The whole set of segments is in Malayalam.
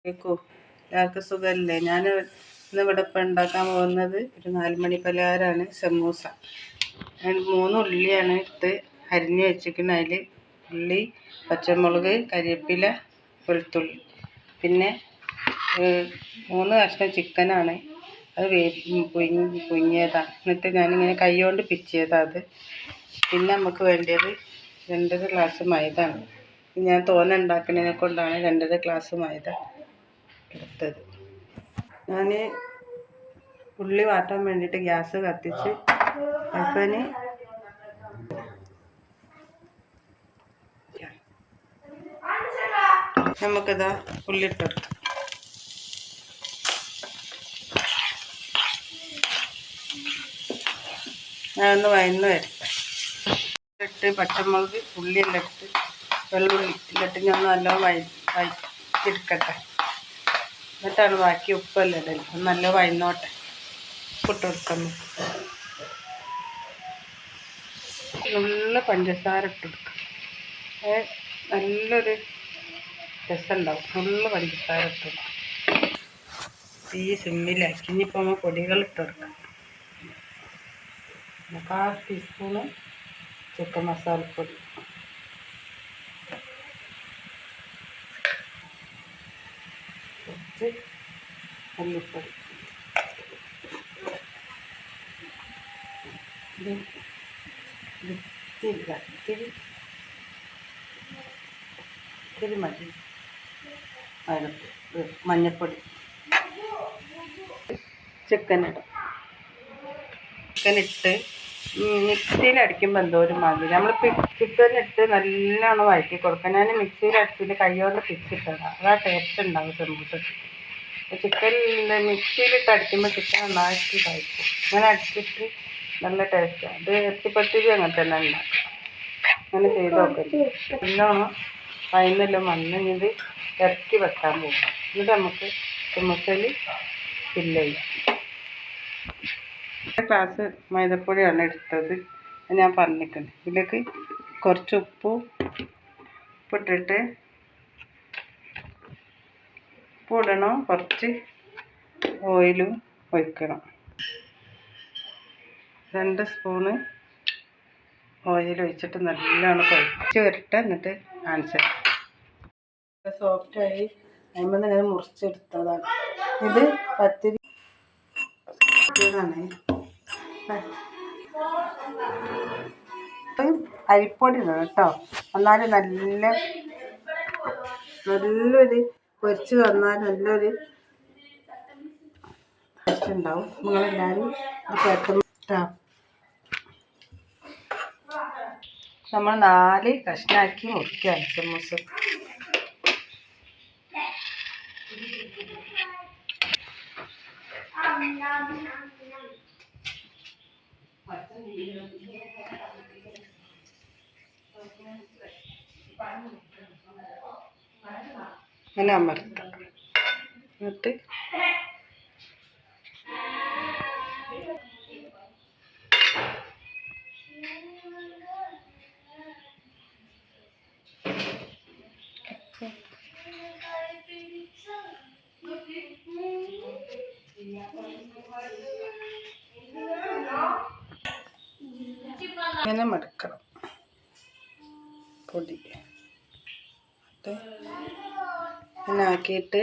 കേൾക്കൂ, എല്ലാവർക്കും സുഖമല്ലേ? ഞാൻ ഇന്നിവിടെ ഇപ്പം ഉണ്ടാക്കാൻ പോകുന്നത് ഒരു 4 മണി പലഹാരമാണ്, സമൂസ. ഞാൻ 3 ഉള്ളിയാണ് എടുത്ത് അരിഞ്ഞ് വെച്ചിരിക്കുന്നത്. അതിൽ ഉള്ളി, പച്ചമുളക്, കരിവേപ്പില, വെളുത്തുള്ളി, പിന്നെ 3 കഷ്ണം ചിക്കനാണ്. അത് പുഴുങ്ങിയതാണ്. എന്നിട്ട് ഞാനിങ്ങനെ കൈ കൊണ്ട് പിച്ചിയതാണ് അത്. പിന്നെ നമുക്ക് വേണ്ടത് 2 ഗ്ലാസ് മൈദയാണ്. ഞാൻ തോനെ ഉണ്ടാക്കുന്നതിനെ കൊണ്ടാണ് 2 ഗ്ലാസ് മൈദ എടുത്തത്. ഞാൻ ഉള്ളി വാട്ടാൻ വേണ്ടിയിട്ട് ഗ്യാസ് കത്തിച്ച് അപ്പന് നമുക്കിതാ ഉള്ളി ഇട്ടെടുക്കാം. ഞാനൊന്ന് വയന്ന് വരട്ടെ. ഇട്ട് പച്ചമുളക് ഉള്ളിയെല്ലാം ഇട്ട് വെള്ളുള്ളി ഇട്ടിട്ട് ഞാൻ നല്ലോണം വഴറ്റിയെടുക്കട്ടെ. എന്നിട്ടാണ് ബാക്കി ഉപ്പെല്ലാം ഇടല്. നല്ല വഴന്നോട്ടെ. ഉപ്പിട്ട് കൊടുക്കുന്നു. നല്ല പഞ്ചസാര ഇട്ട് കൊടുക്കാം. നല്ലൊരു രസമുണ്ടാവും. നല്ല പഞ്ചസാര ഇട്ട് കൊടുക്കാം. തീ സിമ്മിലാക്കി. ഇനിയിപ്പോൾ നമ്മൾ പൊടികൾ ഇട്ട് കൊടുക്കാം. 1/4 ടീസ്പൂണ് ചിക്കൻ മസാലപ്പൊടി, കുറച്ച് മല്ലിപ്പൊടി, ഇത്തിരി മതി, മഞ്ഞൾപ്പൊടി. ചിക്കനിട്ട് മിക്സിയിൽ അടിക്കുമ്പോൾ എന്തോ ഒരു മതി. നമ്മൾ ചിക്കനിട്ട് നല്ലോണം വഴറ്റി കൊടുക്കാം. ഞാൻ മിക്സിയിൽ അടിച്ചിട്ട് കൈകൊണ്ട് പിച്ചിട്ടതാണ്. അതാ ടേസ്റ്റ് ഉണ്ടാവും സമൂസക്ക്. ചിക്കൻ മിക്സിയിലിട്ട് അടിക്കുമ്പോൾ ചിക്കൻ നന്നായിട്ട് കഴിക്കും. അങ്ങനെ അടിച്ചിട്ട് നല്ല ടേസ്റ്റാണ്. അത് ഇറച്ചിപ്പത്തിരി അങ്ങനെ തന്നെ ഉണ്ടാക്കും. അങ്ങനെ ചെയ്ത് നോക്കരുത്. നല്ലോണം വൈകുന്നേരം ഇത് ഇറക്കി വെക്കാൻ പോകും. എന്നിട്ട് നമുക്ക് സമൂസയിൽ ഫില്ല് ചെയ്യാം. 1 ഗ്ലാസ് മൈദപ്പൊടിയാണ് എടുത്തത്. ഞാൻ പറഞ്ഞിട്ടുണ്ട്. ഇതിലേക്ക് കുറച്ച് ഉപ്പിട്ടിട്ട് ഉപ്പിടണം. കുറച്ച് ഓയിലും ഒഴിക്കണം. 2 സ്പൂണ് ഓയിൽ ഒഴിച്ചിട്ട് നല്ലോണം കുഴച്ച് വരട്ടെ. എന്നിട്ട് കാണിച്ചു സോഫ്റ്റായി അതിന്മേൽ ഇങ്ങനെ മുറിച്ചെടുത്തതാണ്. ഇത് പത്തിരി ാണ്. അരിപ്പൊടി ഇടണം കേട്ടോ. എന്നാലും നല്ലൊരു പൊരിച്ച് വന്നാൽ നല്ലൊരു ടേസ്റ്റ് ഉണ്ടാവും. നിങ്ങളെല്ലാവരും ഇത് കേൾക്കണം കേട്ടോ. നമ്മൾ 4 കഷ്ണാക്കി മുറിക്കുകയാണ് സമൂസ. അങ്ങനെ അമർത്താം. എന്നിട്ട് ഇങ്ങനെ മടക്കണം പൊടി. ഇങ്ങനെ ആക്കിയിട്ട്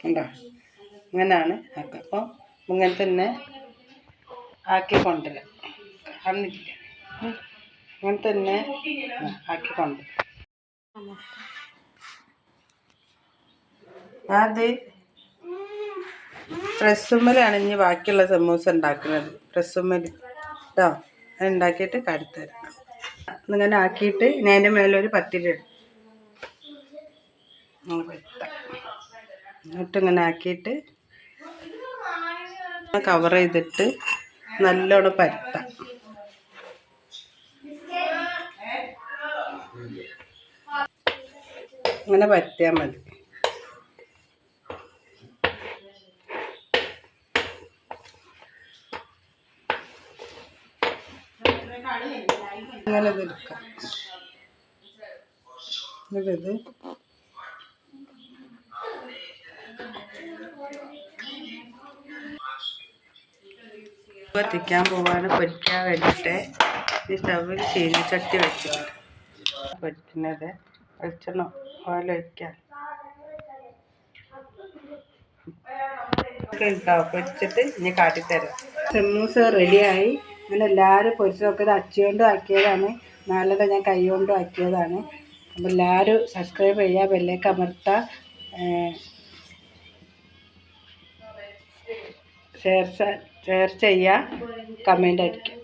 ഉണ്ടോ? ഇങ്ങനെയാണ് ആക്കുക. അപ്പം ഇങ്ങനെ തന്നെ ആക്കി കൊണ്ടുവരാം. അറിഞ്ഞിട്ടില്ല. ഇങ്ങനെ തന്നെ ആക്കി കൊണ്ടുവരാം. അത് പ്രസ്സുമ്മലാണ് ഇനി ബാക്കിയുള്ള സമൂസ ഉണ്ടാക്കുന്നത്. പ്രസ്സുമ്മൽ കേട്ടോ. അത് ഉണ്ടാക്കിയിട്ട് കടുത്തരാം. ഇങ്ങനെ ആക്കിയിട്ട് ഞാൻ അതിൻ്റെ മേലൊരു പത്തിരി ഇടും. എന്നിട്ട് ഇങ്ങനെ ആക്കിയിട്ട് കവർ ചെയ്തിട്ട് നല്ലോണം പരത്താം. ഇങ്ങനെ പരത്തിയാൽ മതി. ഇങ്ങനെ ഇതെടുക്കാം. ഇത് കത്തിക്കാൻ പോവാണ്, പൊരിക്കാൻ വേണ്ടിയിട്ട്. ഈ സ്റ്റവിൽ ചീനിച്ചട്ടി വെച്ചിട്ടുണ്ട്. പൊരിക്കുന്നത് വെളിച്ചെണ്ണ ഓയിൽ ഒഴിക്കാൻ പൊരിച്ചിട്ട് ഇനി കാട്ടിത്തരാം. സമൂസ റെഡിയായി. അങ്ങനെ എല്ലാവരും പൊരിച്ച് നോക്കിയത് അച്ചുകൊണ്ടും ആക്കിയതാണ്, നാളെ ഞാൻ കൈ കൊണ്ടും ആക്കിയതാണ്. അപ്പോൾ എല്ലാവരും സബ്സ്ക്രൈബ് ചെയ്യുക, ബെല്ലേക്ക് അമർത്തുക, ഷെയർ ചെയ്യുക, കമൻ്റ് അടിക്കുക.